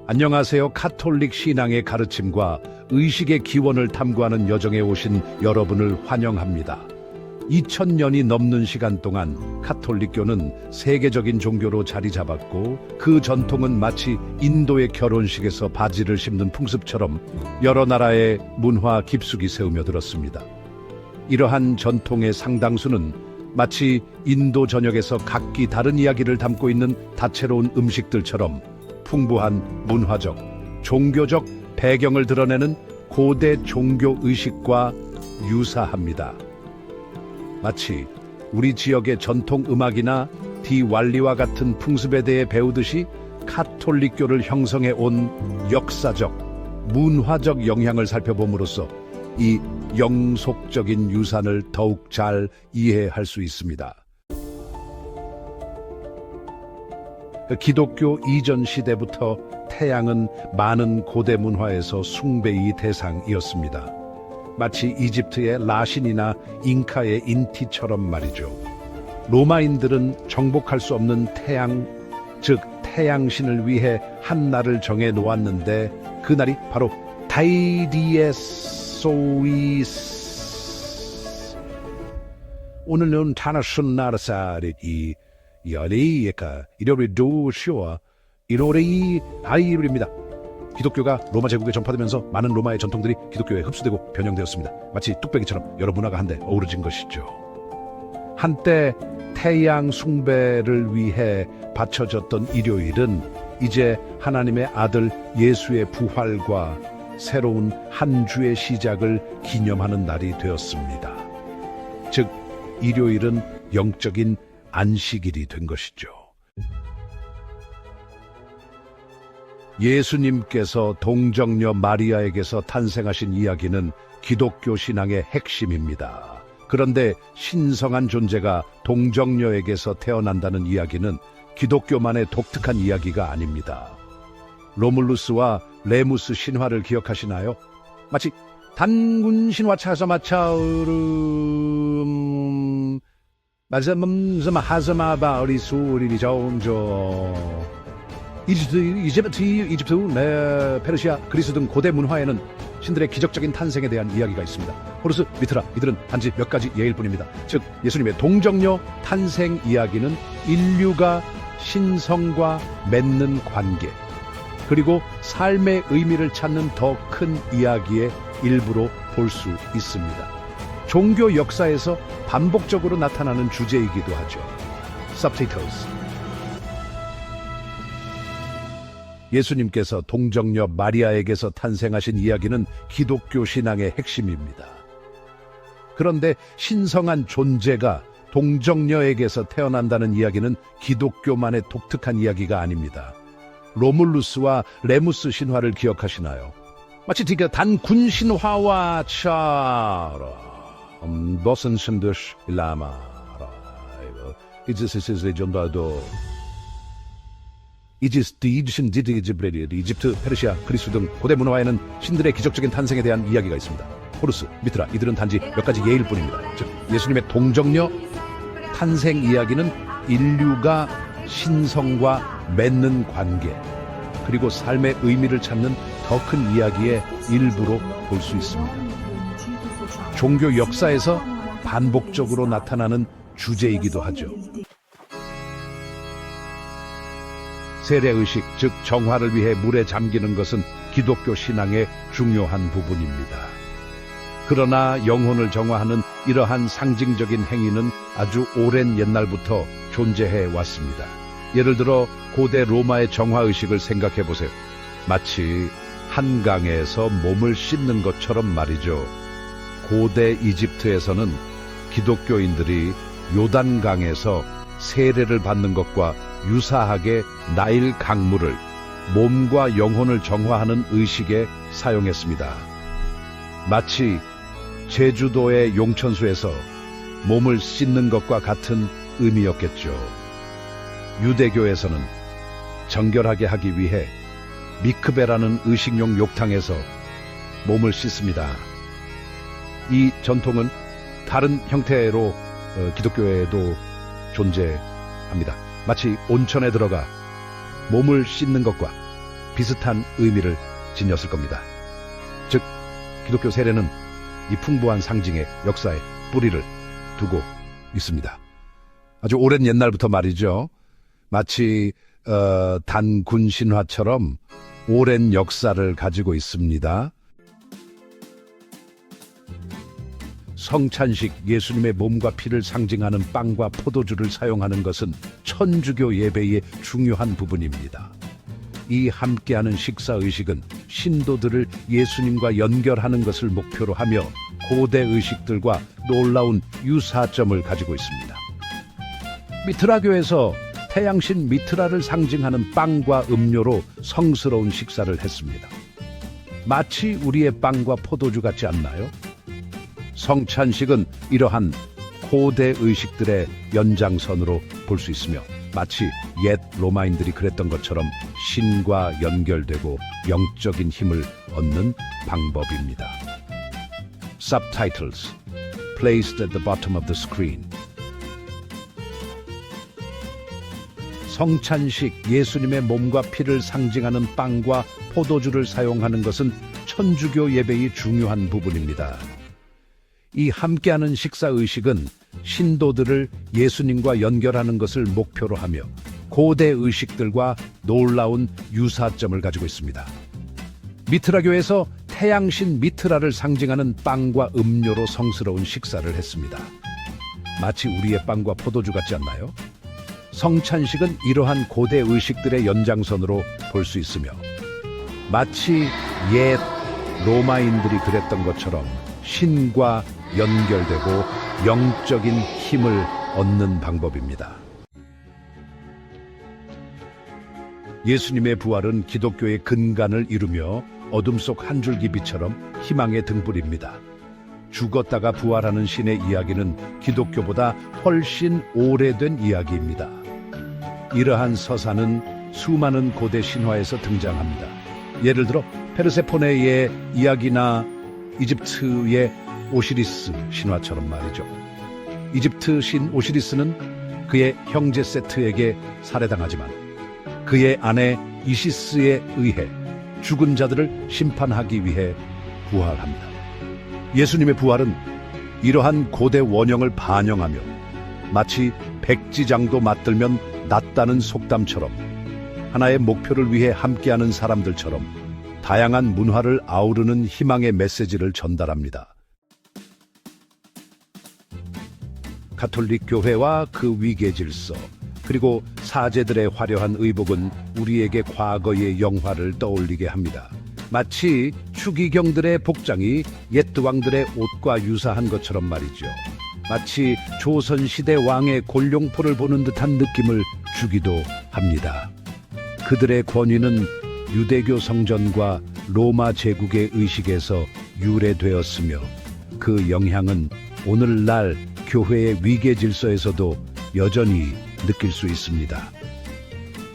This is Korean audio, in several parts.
안녕하세요. 카톨릭 신앙의 가르침과 의식의 기원을 탐구하는 여정에 오신 여러분을 환영합니다. 2000년이 넘는 시간 동안 카톨릭교는 세계적인 종교로 자리 잡았고, 그 전통은 마치 인도의 결혼식에서 바지를 씹는 풍습처럼 여러 나라의 문화 깊숙이 세우며 들었습니다. 이러한 전통의 상당수는 마치 인도 전역에서 각기 다른 이야기를 담고 있는 다채로운 음식들처럼 풍부한 문화적, 종교적 배경을 드러내는 고대 종교 의식과 유사합니다. 마치 우리 지역의 전통 음악이나 디왈리와 같은 풍습에 대해 배우듯이 카톨릭교를 형성해 온 역사적, 문화적 영향을 살펴봄으로써 이 영속적인 유산을 더욱 잘 이해할 수 있습니다. 기독교 이전 시대부터 태양은 많은 고대 문화에서 숭배의 대상이었습니다. 마치 이집트의 라신이나 잉카의 인티처럼 말이죠. 로마인들은 정복할 수 없는 태양, 즉 태양신을 위해 한 날을 정해 놓았는데, 그날이 바로 다이디에소이스. 오늘은 타나순 나라사리 열리에까 일요일 도쇼와 일요일이 아이입니다. 기독교가 로마 제국에 전파되면서 많은 로마의 전통들이 기독교에 흡수되고 변형되었습니다. 마치 뚝배기처럼 여러 문화가 한데 어우러진 것이죠. 한때 태양 숭배를 위해 바쳐졌던 일요일은 이제 하나님의 아들 예수의 부활과 새로운 한 주의 시작을 기념하는 날이 되었습니다. 즉, 일요일은 영적인 안식일이 된 것이죠. 예수님께서 동정녀 마리아에게서 탄생하신 이야기는 기독교 신앙의 핵심입니다. 그런데 신성한 존재가 동정녀에게서 태어난다는 이야기는 기독교만의 독특한 이야기가 아닙니다. 로물루스와 레무스 신화를 기억하시나요? 마치 단군 신화 차서마차으름 하즈마 어리수리리 정조 이집트, 페르시아, 그리스 등 고대 문화에는 신들의 기적적인 탄생에 대한 이야기가 있습니다. 호루스, 미트라, 이들은 단지 몇 가지 예일 뿐입니다. 즉, 예수님의 동정녀 탄생 이야기는 인류가 신성과 맺는 관계, 그리고 삶의 의미를 찾는 더 큰 이야기의 일부로 볼 수 있습니다. 종교 역사에서 반복적으로 나타나는 주제이기도 하죠. Subtitles. 예수님께서 동정녀 마리아에게서 탄생하신 이야기는 기독교 신앙의 핵심입니다. 그런데 신성한 존재가 동정녀에게서 태어난다는 이야기는 기독교만의 독특한 이야기가 아닙니다. 로물루스와 레무스 신화를 기억하시나요? 마치 단군 신화와 차라 무슨 신듯 라마라 이집트, 페르시아, 그리스 등 고대 문화에는 신들의 기적적인 탄생에 대한 이야기가 있습니다. 호루스, 미트라, 이들은 단지 몇 가지 예일 뿐입니다. 즉, 예수님의 동정녀 탄생 이야기는 인류가 신성과 맺는 관계, 그리고 삶의 의미를 찾는 더 큰 이야기의 일부로 볼 수 있습니다. 종교 역사에서 반복적으로 나타나는 주제이기도 하죠. 세례의식, 즉 정화를 위해 물에 잠기는 것은 기독교 신앙의 중요한 부분입니다. 그러나 영혼을 정화하는 이러한 상징적인 행위는 아주 오랜 옛날부터 존재해 왔습니다. 예를 들어 고대 로마의 정화의식을 생각해 보세요. 마치 한강에서 몸을 씻는 것처럼 말이죠. 고대 이집트에서는 기독교인들이 요단강에서 세례를 받는 것과 유사하게 나일 강물을 몸과 영혼을 정화하는 의식에 사용했습니다. 마치 제주도의 용천수에서 몸을 씻는 것과 같은 의미였겠죠. 유대교에서는 정결하게 하기 위해 미크베라는 의식용 욕탕에서 몸을 씻습니다. 이 전통은 다른 형태로 기독교에도 존재합니다. 마치 온천에 들어가 몸을 씻는 것과 비슷한 의미를 지녔을 겁니다. 즉, 기독교 세례는 이 풍부한 상징의 역사에 뿌리를 두고 있습니다. 아주 오랜 옛날부터 말이죠. 마치 단군 신화처럼 오랜 역사를 가지고 있습니다. 성찬식, 예수님의 몸과 피를 상징하는 빵과 포도주를 사용하는 것은 천주교 예배의 중요한 부분입니다. 이 함께하는 식사의식은 신도들을 예수님과 연결하는 것을 목표로 하며 고대 의식들과 놀라운 유사점을 가지고 있습니다. 미트라교에서 태양신 미트라를 상징하는 빵과 음료로 성스러운 식사를 했습니다. 마치 우리의 빵과 포도주 같지 않나요? 성찬식은 이러한 고대 의식들의 연장선으로 볼 수 있으며 마치 옛 로마인들이 그랬던 것처럼 신과 연결되고 영적인 힘을 얻는 방법입니다. Subtitles placed at the bottom of the screen. 성찬식, 예수님의 몸과 피를 상징하는 빵과 포도주를 사용하는 것은 천주교 예배의 중요한 부분입니다. 이 함께하는 식사의식은 신도들을 예수님과 연결하는 것을 목표로 하며 고대 의식들과 놀라운 유사점을 가지고 있습니다. 미트라교에서 태양신 미트라를 상징하는 빵과 음료로 성스러운 식사를 했습니다. 마치 우리의 빵과 포도주 같지 않나요? 성찬식은 이러한 고대 의식들의 연장선으로 볼 수 있으며 마치 옛 로마인들이 그랬던 것처럼 신과 연결되고 영적인 힘을 얻는 방법입니다. 예수님의 부활은 기독교의 근간을 이루며 어둠 속 한 줄기 빛처럼 희망의 등불입니다. 죽었다가 부활하는 신의 이야기는 기독교보다 훨씬 오래된 이야기입니다. 이러한 서사는 수많은 고대 신화에서 등장합니다. 예를 들어 페르세포네의 이야기나 이집트의 오시리스 신화처럼 말이죠. 이집트 신 오시리스는 그의 형제 세트에게 살해당하지만 그의 아내 이시스에 의해 죽은 자들을 심판하기 위해 부활합니다. 예수님의 부활은 이러한 고대 원형을 반영하며 마치 백지장도 맞들면 낫다는 속담처럼 하나의 목표를 위해 함께하는 사람들처럼 다양한 문화를 아우르는 희망의 메시지를 전달합니다. 가톨릭 교회와 그 위계 질서, 그리고 사제들의 화려한 의복은 우리에게 과거의 영화를 떠올리게 합니다. 마치 추기경들의 복장이 옛 왕들의 옷과 유사한 것처럼 말이죠. 마치 조선시대 왕의 골룡포를 보는 듯한 느낌을 주기도 합니다. 그들의 권위는 유대교 성전과 로마 제국의 의식에서 유래되었으며 그 영향은 오늘날 교회의 위계 질서에서도 여전히 느낄 수 있습니다.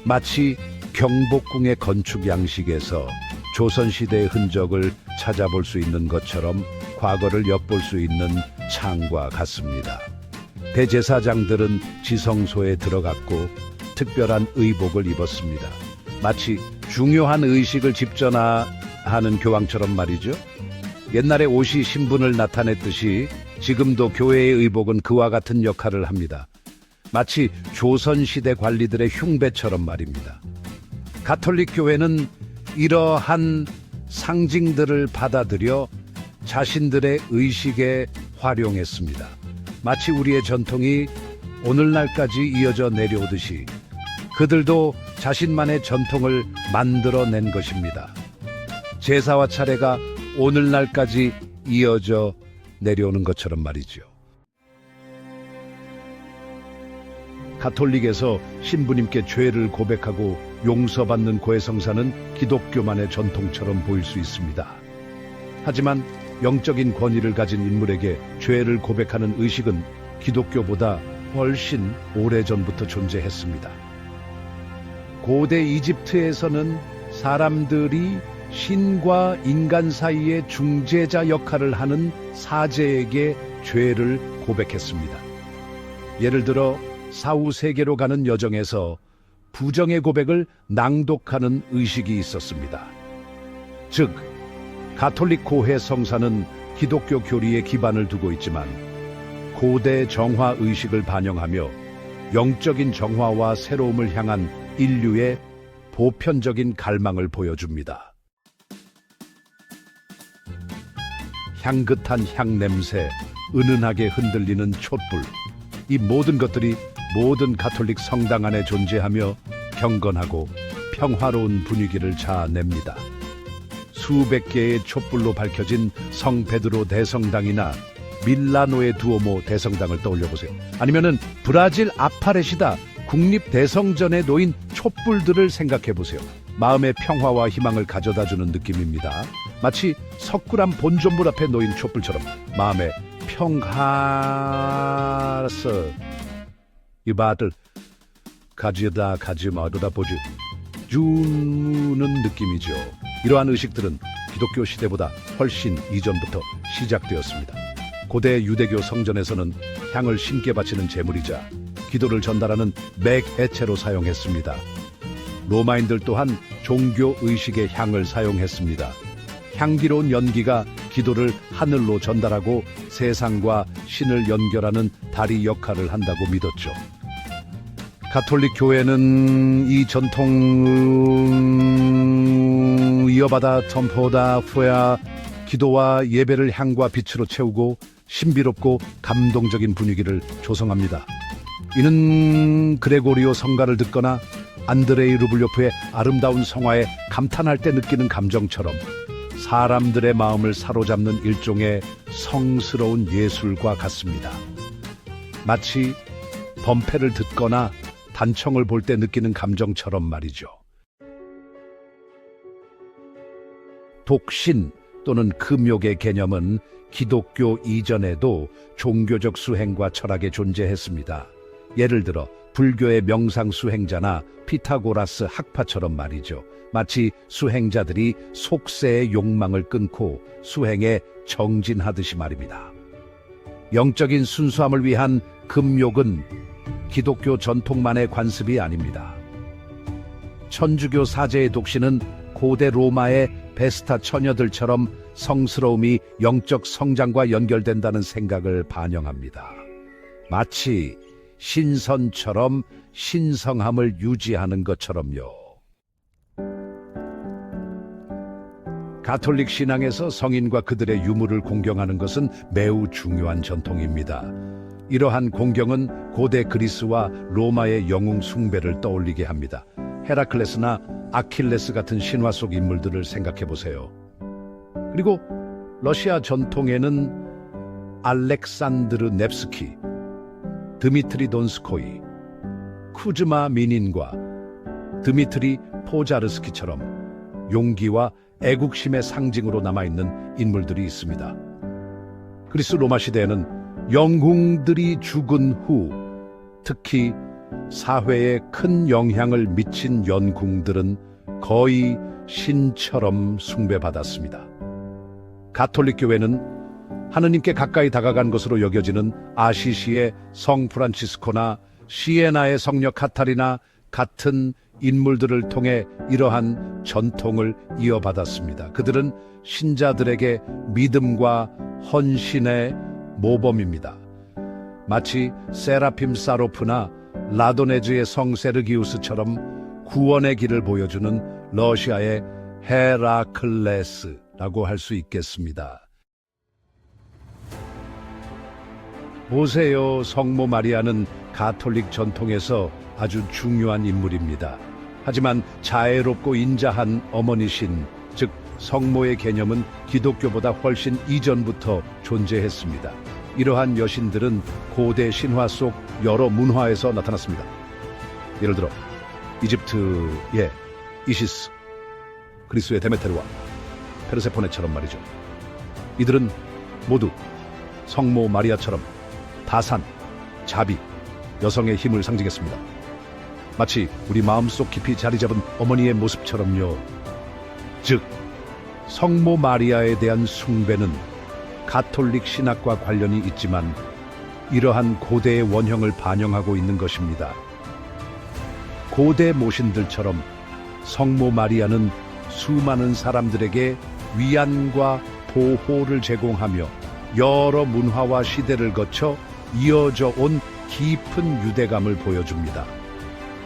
마치 경복궁의 건축 양식에서 조선시대의 흔적을 찾아볼 수 있는 것처럼 과거를 엿볼 수 있는 창과 같습니다. 대제사장들은 지성소에 들어갔고 특별한 의복을 입었습니다. 마치 중요한 의식을 집전하는 교황처럼 말이죠. 옛날에 옷이 신분을 나타냈듯이 지금도 교회의 의복은 그와 같은 역할을 합니다. 마치 조선시대 관리들의 흉배처럼 말입니다. 가톨릭 교회는 이러한 상징들을 받아들여 자신들의 의식에 활용했습니다. 마치 우리의 전통이 오늘날까지 이어져 내려오듯이 그들도 자신만의 전통을 만들어낸 것입니다. 제사와 차례가 오늘날까지 이어져 내려오는 것처럼 말이죠. 가톨릭에서 신부님께 죄를 고백하고 용서받는 고해성사는 기독교만의 전통처럼 보일 수 있습니다. 하지만 영적인 권위를 가진 인물에게 죄를 고백하는 의식은 기독교보다 훨씬 오래전부터 존재했습니다. 고대 이집트에서는 사람들이 신과 인간 사이의 중재자 역할을 하는 사제에게 죄를 고백했습니다. 예를 들어 사후세계로 가는 여정에서 부정의 고백을 낭독하는 의식이 있었습니다. 즉, 가톨릭 고해 성사는 기독교 교리에 기반을 두고 있지만 고대 정화 의식을 반영하며 영적인 정화와 새로움을 향한 인류의 보편적인 갈망을 보여줍니다. 향긋한 향냄새, 은은하게 흔들리는 촛불, 이 모든 것들이 모든 가톨릭 성당 안에 존재하며 경건하고 평화로운 분위기를 자아냅니다. 수백 개의 촛불로 밝혀진 성 베드로 대성당이나 밀라노의 두오모 대성당을 떠올려보세요. 아니면은 브라질 아파레시다 국립 대성전에 놓인 촛불들을 생각해보세요. 마음의 평화와 희망을 가져다주는 느낌입니다. 마치 석굴암 본전물 앞에 놓인 촛불처럼 마음의 평화서 이바들 가지다 가지마도다 보지 주는 느낌이죠. 이러한 의식들은 기독교 시대보다 훨씬 이전부터 시작되었습니다. 고대 유대교 성전에서는 향을 신께 바치는 제물이자 기도를 전달하는 맥해체로 사용했습니다. 로마인들 또한 종교 의식의 향을 사용했습니다. 향기로운 연기가 기도를 하늘로 전달하고 세상과 신을 연결하는 다리 역할을 한다고 믿었죠. 가톨릭 교회는 이 전통을 이어받아 텀포다 후야 기도와 예배를 향과 빛으로 채우고 신비롭고 감동적인 분위기를 조성합니다. 이는 그레고리오 성가를 듣거나 안드레이 루블요프의 아름다운 성화에 감탄할 때 느끼는 감정처럼 사람들의 마음을 사로잡는 일종의 성스러운 예술과 같습니다. 마치 범패를 듣거나 단청을 볼 때 느끼는 감정처럼 말이죠. 독신 또는 금욕의 개념은 기독교 이전에도 종교적 수행과 철학에 존재했습니다. 예를 들어 불교의 명상 수행자나 피타고라스 학파처럼 말이죠. 마치 수행자들이 속세의 욕망을 끊고 수행에 정진하듯이 말입니다. 영적인 순수함을 위한 금욕은 기독교 전통만의 관습이 아닙니다. 천주교 사제의 독신은 고대 로마의 베스타 처녀들처럼 성스러움이 영적 성장과 연결된다는 생각을 반영합니다. 마치 신선처럼 신성함을 유지하는 것처럼요. 가톨릭 신앙에서 성인과 그들의 유물을 공경하는 것은 매우 중요한 전통입니다. 이러한 공경은 고대 그리스와 로마의 영웅 숭배를 떠올리게 합니다. 헤라클레스나 아킬레스 같은 신화 속 인물들을 생각해 보세요. 그리고 러시아 전통에는 알렉산드르 넵스키, 드미트리 돈스코이, 쿠즈마 미닌과 드미트리 포자르스키처럼 용기와 애국심의 상징으로 남아있는 인물들이 있습니다. 그리스 로마 시대에는 영웅들이 죽은 후 특히 사회에 큰 영향을 미친 영웅들은 거의 신처럼 숭배받았습니다. 가톨릭 교회는 하느님께 가까이 다가간 것으로 여겨지는 아시시의 성 프란치스코나 시에나의 성녀 카타리나 같은 인물들을 통해 이러한 전통을 이어받았습니다. 그들은 신자들에게 믿음과 헌신의 모범입니다. 마치 세라핌 사로프나 라도네즈의 성 세르기우스처럼 구원의 길을 보여주는 러시아의 헤라클레스라고 할 수 있겠습니다. 보세요, 성모 마리아는 가톨릭 전통에서 아주 중요한 인물입니다. 하지만 자애롭고 인자한 어머니신, 즉 성모의 개념은 기독교보다 훨씬 이전부터 존재했습니다. 이러한 여신들은 고대 신화 속 여러 문화에서 나타났습니다. 예를 들어 이집트의 이시스, 그리스의 데메테르와 페르세포네처럼 말이죠. 이들은 모두 성모 마리아처럼 다산, 자비, 여성의 힘을 상징했습니다. 마치 우리 마음속 깊이 자리 잡은 어머니의 모습처럼요. 즉, 성모 마리아에 대한 숭배는 가톨릭 신학과 관련이 있지만 이러한 고대의 원형을 반영하고 있는 것입니다. 고대 모신들처럼 성모 마리아는 수많은 사람들에게 위안과 보호를 제공하며 여러 문화와 시대를 거쳐 이어져 온 깊은 유대감을 보여줍니다.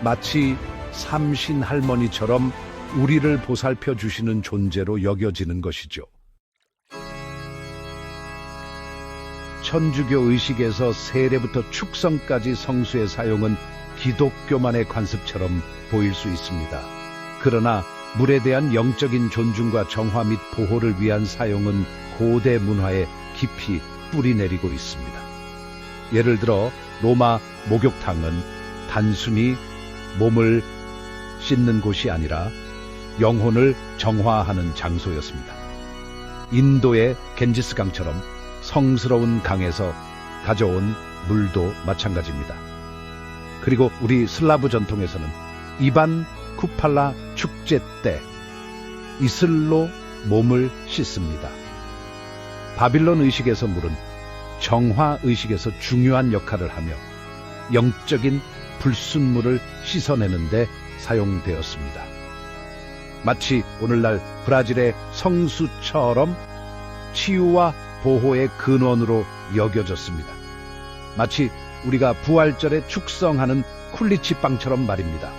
마치 삼신 할머니처럼 우리를 보살펴 주시는 존재로 여겨지는 것이죠. 천주교 의식에서 세례부터 축성까지 성수의 사용은 기독교만의 관습처럼 보일 수 있습니다. 그러나 물에 대한 영적인 존중과 정화 및 보호를 위한 사용은 고대 문화에 깊이 뿌리내리고 있습니다. 예를 들어 로마 목욕탕은 단순히 몸을 씻는 곳이 아니라 영혼을 정화하는 장소였습니다. 인도의 겐지스강처럼 성스러운 강에서 가져온 물도 마찬가지입니다. 그리고 우리 슬라브 전통에서는 이반 쿠팔라 축제 때 이슬로 몸을 씻습니다. 바빌론 의식에서 물은 정화 의식에서 중요한 역할을 하며 영적인 불순물을 씻어내는 데 사용되었습니다. 마치 오늘날 브라질의 성수처럼 치유와 보호의 근원으로 여겨졌습니다. 마치 우리가 부활절에 축성하는 쿨리치빵처럼 말입니다.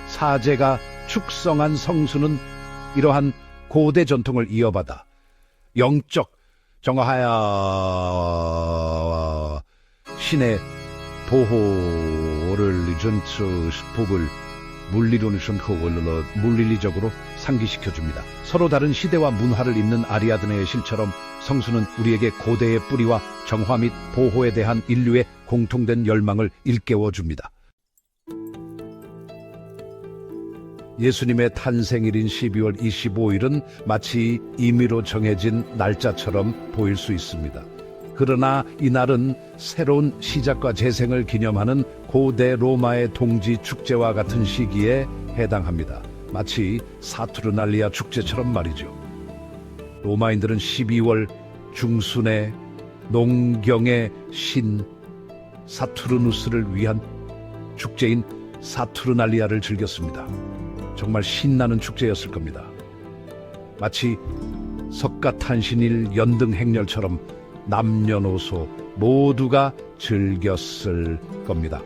사제가 축성한 성수는 이러한 고대 전통을 이어받아 영적 정화하여 신의 보호를 전처 법을 물리적으로 상기시켜줍니다. 서로 다른 시대와 문화를 잇는 아리아드네의 실처럼 성수는 우리에게 고대의 뿌리와 정화 및 보호에 대한 인류의 공통된 열망을 일깨워줍니다. 예수님의 탄생일인 12월 25일은 마치 임의로 정해진 날짜처럼 보일 수 있습니다. 그러나 이날은 새로운 시작과 재생을 기념하는 고대 로마의 동지 축제와 같은 시기에 해당합니다. 마치 사투르날리아 축제처럼 말이죠. 로마인들은 12월 중순에 농경의 신 사투르누스를 위한 축제인 사투르날리아를 즐겼습니다. 정말 신나는 축제였을 겁니다. 마치 석가탄신일 연등 행렬처럼 남녀노소 모두가 즐겼을 겁니다.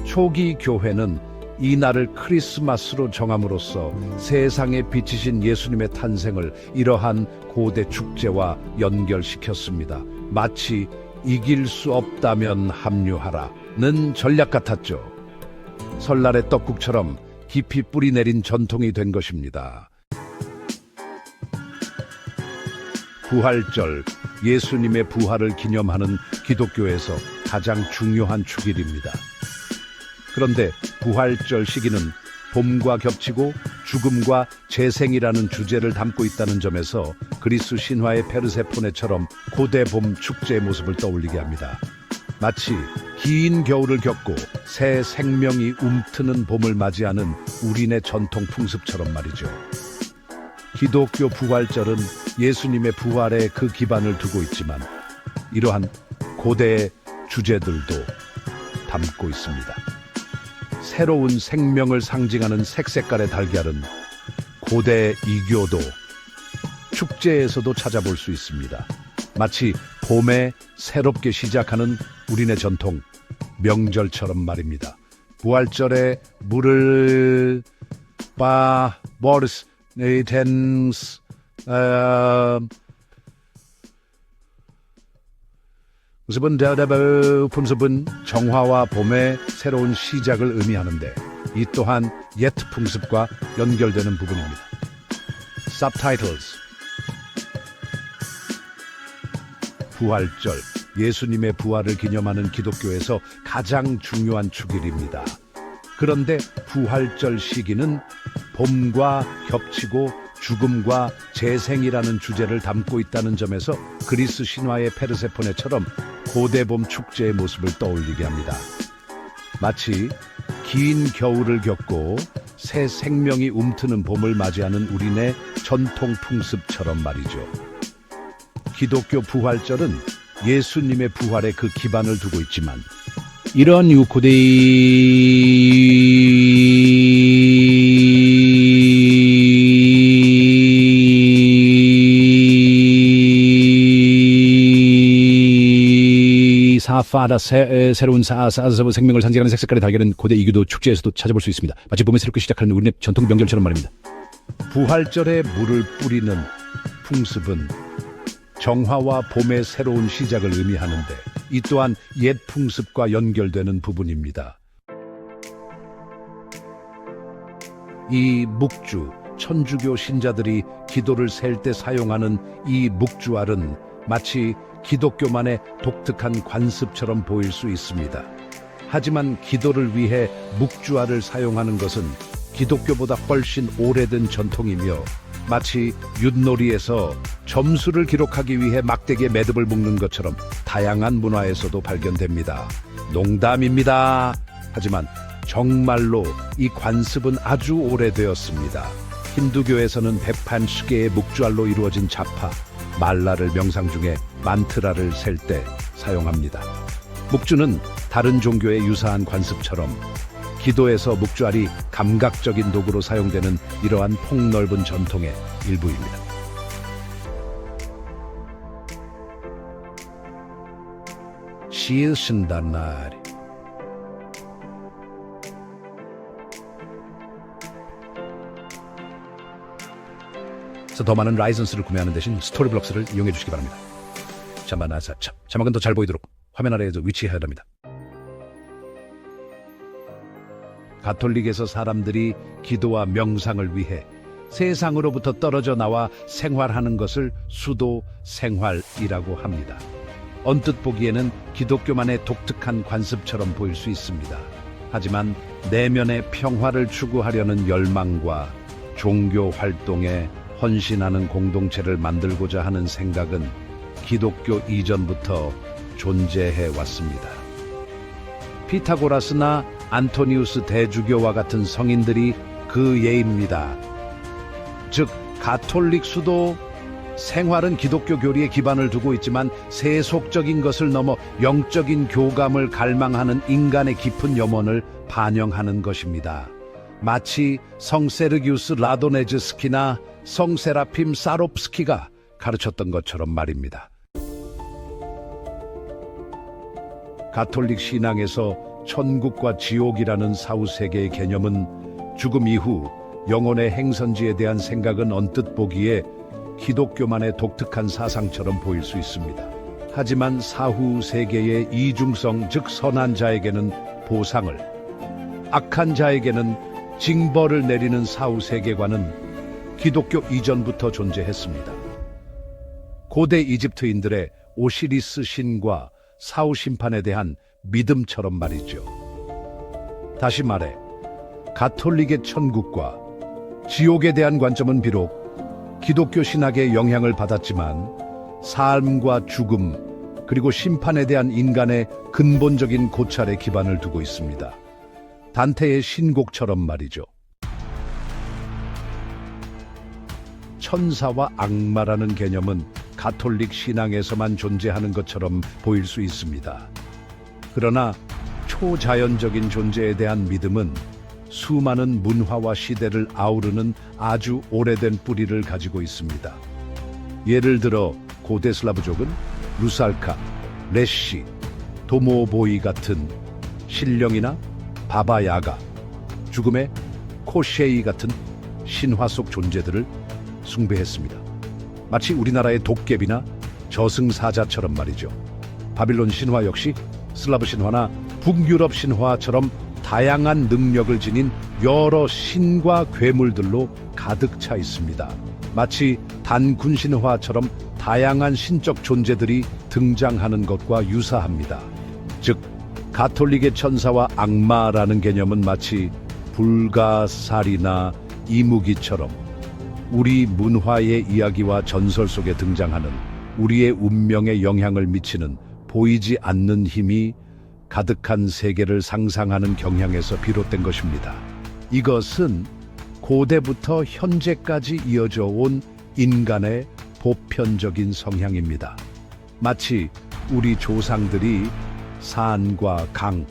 초기 교회는 이 날을 크리스마스로 정함으로써 세상에 비치신 예수님의 탄생을 이러한 고대 축제와 연결시켰습니다. 마치 이길 수 없다면 합류하라는 전략 같았죠. 설날의 떡국처럼 깊이 뿌리내린 전통이 된 것입니다. 부활절, 예수님의 부활을 기념하는 기독교에서 가장 중요한 축일입니다. 그런데 부활절 시기는 봄과 겹치고 죽음과 재생이라는 주제를 담고 있다는 점에서 그리스 신화의 페르세포네처럼 고대 봄 축제의 모습을 떠올리게 합니다. 마치 긴 겨울을 겪고 새 생명이 움트는 봄을 맞이하는 우리네 전통 풍습처럼 말이죠. 기독교 부활절은 예수님의 부활에 그 기반을 두고 있지만 이러한 고대의 주제들도 담고 있습니다. 새로운 생명을 상징하는 색색깔의 달걀은 고대 이교도 축제에서도 찾아볼 수 있습니다. 마치 봄에 새롭게 시작하는 우리네 전통 명절처럼 말입니다. 부활절에 물을 버리스 네텐스 풍습은 정화와 봄의 새로운 시작을 의미하는데 이 또한 옛 풍습과 연결되는 부분입니다. Subtitles. 부활절, 예수님의 부활을 기념하는 기독교에서 가장 중요한 축일입니다. 그런데 부활절 시기는 봄과 겹치고 죽음과 재생이라는 주제를 담고 있다는 점에서 그리스 신화의 페르세포네처럼 고대 봄 축제의 모습을 떠올리게 합니다. 마치 긴 겨울을 겪고 새 생명이 움트는 봄을 맞이하는 우리네 전통 풍습처럼 말이죠. 기독교 부활절은 예수님의 부활에 그 기반을 두고 있지만 이러한 이후 사파다 새로운 생명을 상징하는 색색깔의 달걀은 고대 이교도 축제에서도 찾아볼 수 있습니다. 마치 봄에 새롭게 시작하는 우리네 전통 명절처럼 말입니다. 부활절에 물을 뿌리는 풍습은 정화와 봄의 새로운 시작을 의미하는데 이 또한 옛 풍습과 연결되는 부분입니다. 이 묵주, 천주교 신자들이 기도를 셀 때 사용하는 이 묵주알은 마치 기독교만의 독특한 관습처럼 보일 수 있습니다. 하지만 기도를 위해 묵주알을 사용하는 것은 기독교보다 훨씬 오래된 전통이며 마치 윷놀이에서 점수를 기록하기 위해 막대기에 매듭을 묶는 것처럼 다양한 문화에서도 발견됩니다. 농담입니다. 하지만 정말로 이 관습은 아주 오래되었습니다. 힌두교에서는 180개의 묵주알로 이루어진 자파, 말라를 명상 중에 만트라를 셀 때 사용합니다. 묵주는 다른 종교의 유사한 관습처럼 기도에서 묵주알이 감각적인 도구로 사용되는 이러한 폭넓은 전통의 일부입니다. 시신다나리 더 많은 라이선스를 구매하는 대신 스토리블록스를 이용해 주시기 바랍니다. 자막은 더 잘 보이도록 화면 아래에도 위치해야 합니다. 가톨릭에서 사람들이 기도와 명상을 위해 세상으로부터 떨어져 나와 생활하는 것을 수도 생활이라고 합니다. 언뜻 보기에는 기독교만의 독특한 관습처럼 보일 수 있습니다. 하지만 내면의 평화를 추구하려는 열망과 종교 활동에 헌신하는 공동체를 만들고자 하는 생각은 기독교 이전부터 존재해 왔습니다. 피타고라스나 안토니우스 대주교와 같은 성인들이 그 예입니다. 즉, 가톨릭 수도 생활은 기독교 교리에 기반을 두고 있지만 세속적인 것을 넘어 영적인 교감을 갈망하는 인간의 깊은 염원을 반영하는 것입니다. 마치 성 세르기우스 라도네즈스키나 성 세라핌 사롭스키가 가르쳤던 것처럼 말입니다. 가톨릭 신앙에서 천국과 지옥이라는 사후세계의 개념은 죽음 이후 영혼의 행선지에 대한 생각은 언뜻 보기에 기독교만의 독특한 사상처럼 보일 수 있습니다. 하지만 사후세계의 이중성, 즉 선한 자에게는 보상을, 악한 자에게는 징벌을 내리는 사후세계관은 기독교 이전부터 존재했습니다. 고대 이집트인들의 오시리스 신과 사후심판에 대한 믿음처럼 말이죠. 다시 말해 가톨릭의 천국과 지옥에 대한 관점은 비록 기독교 신학의 영향을 받았지만 삶과 죽음 그리고 심판에 대한 인간의 근본적인 고찰에 기반을 두고 있습니다. 단테의 신곡처럼 말이죠. 천사와 악마라는 개념은 가톨릭 신앙에서만 존재하는 것처럼 보일 수 있습니다. 그러나 초자연적인 존재에 대한 믿음은 수많은 문화와 시대를 아우르는 아주 오래된 뿌리를 가지고 있습니다. 예를 들어 고대 슬라브족은 루살카, 레시, 도모보이 같은 신령이나 바바야가, 죽음의 코셰이 같은 신화 속 존재들을 숭배했습니다. 마치 우리나라의 도깨비나 저승사자처럼 말이죠. 바빌론 신화 역시 슬라브 신화나 북유럽 신화처럼 다양한 능력을 지닌 여러 신과 괴물들로 가득 차 있습니다. 마치 단군 신화처럼 다양한 신적 존재들이 등장하는 것과 유사합니다. 즉, 가톨릭의 천사와 악마라는 개념은 마치 불가사리나 이무기처럼 우리 문화의 이야기와 전설 속에 등장하는 우리의 운명에 영향을 미치는 보이지 않는 힘이 가득한 세계를 상상하는 경향에서 비롯된 것입니다. 이것은 고대부터 현재까지 이어져 온 인간의 보편적인 성향입니다. 마치 우리 조상들이 산과 강,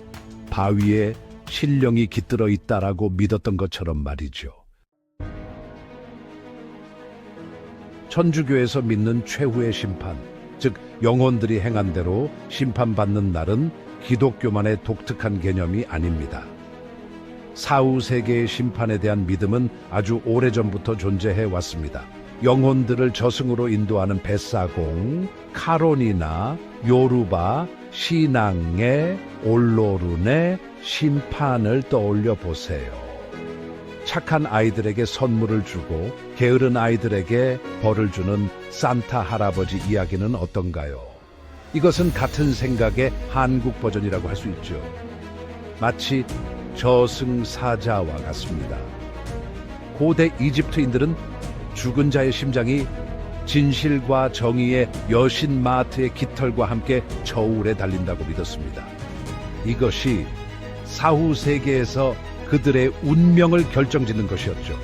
바위에 신령이 깃들어 있다라고 믿었던 것처럼 말이죠. 천주교에서 믿는 최후의 심판, 즉 영혼들이 행한 대로 심판받는 날은 기독교만의 독특한 개념이 아닙니다. 사후 세계의 심판에 대한 믿음은 아주 오래전부터 존재해 왔습니다. 영혼들을 저승으로 인도하는 뱃사공, 카론이나 요루바, 신앙의 올로룬의 심판을 떠올려 보세요. 착한 아이들에게 선물을 주고 게으른 아이들에게 벌을 주는 산타 할아버지 이야기는 어떤가요? 이것은 같은 생각의 한국 버전이라고 할 수 있죠. 마치 저승사자와 같습니다. 고대 이집트인들은 죽은 자의 심장이 진실과 정의의 여신 마트의 깃털과 함께 저울에 달린다고 믿었습니다. 이것이 사후 세계에서 그들의 운명을 결정짓는 것이었죠.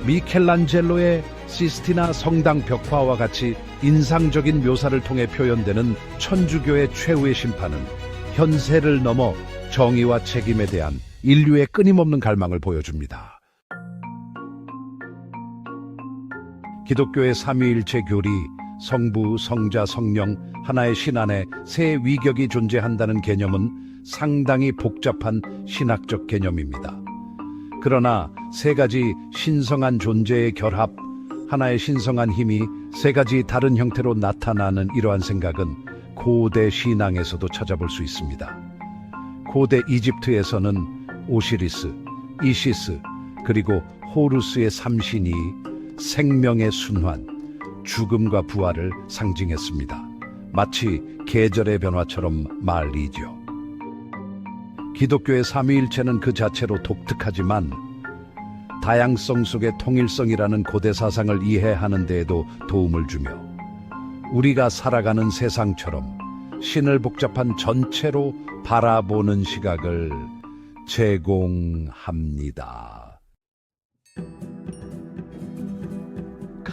미켈란젤로의 시스티나 성당 벽화와 같이 인상적인 묘사를 통해 표현되는 천주교의 최후의 심판은 현세를 넘어 정의와 책임에 대한 인류의 끊임없는 갈망을 보여줍니다. 기독교의 삼위일체 교리, 성부, 성자, 성령, 하나의 신 안에 세 위격이 존재한다는 개념은 상당히 복잡한 신학적 개념입니다. 그러나 세 가지 신성한 존재의 결합, 하나의 신성한 힘이 세 가지 다른 형태로 나타나는 이러한 생각은 고대 신앙에서도 찾아볼 수 있습니다. 고대 이집트에서는 오시리스, 이시스, 그리고 호루스의 삼신이 생명의 순환, 죽음과 부활을 상징했습니다. 마치 계절의 변화처럼 말이죠. 기독교의 삼위일체는 그 자체로 독특하지만 다양성 속의 통일성이라는 고대 사상을 이해하는 데에도 도움을 주며 우리가 살아가는 세상처럼 신을 복잡한 전체로 바라보는 시각을 제공합니다.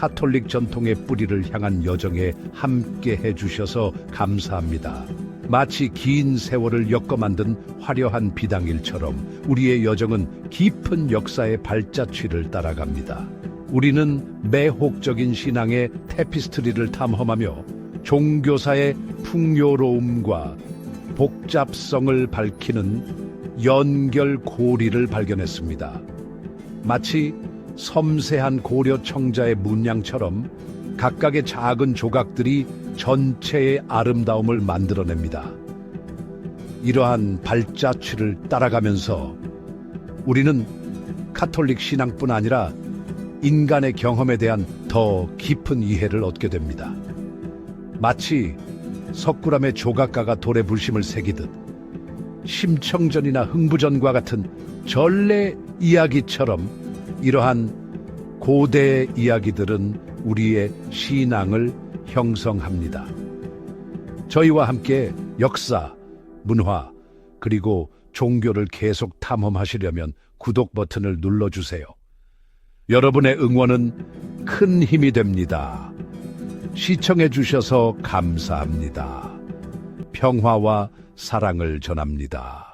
카톨릭 전통의 뿌리를 향한 여정에 함께 해주셔서 감사합니다. 마치 긴 세월을 엮어 만든 화려한 비당일처럼 우리의 여정은 깊은 역사의 발자취를 따라갑니다. 우리는 매혹적인 신앙의 테피스트리를 탐험하며 종교사의 풍요로움과 복잡성을 밝히는 연결고리를 발견했습니다. 마치 섬세한 고려 청자의 문양처럼 각각의 작은 조각들이 전체의 아름다움을 만들어냅니다. 이러한 발자취를 따라가면서 우리는 카톨릭 신앙뿐 아니라 인간의 경험에 대한 더 깊은 이해를 얻게 됩니다. 마치 석굴암의 조각가가 돌에 불심을 새기듯 심청전이나 흥부전과 같은 전래 이야기처럼 이러한 고대 이야기들은 우리의 신앙을 형성합니다. 저희와 함께 역사, 문화, 그리고 종교를 계속 탐험하시려면 구독 버튼을 눌러주세요. 여러분의 응원은 큰 힘이 됩니다. 시청해 주셔서 감사합니다. 평화와 사랑을 전합니다.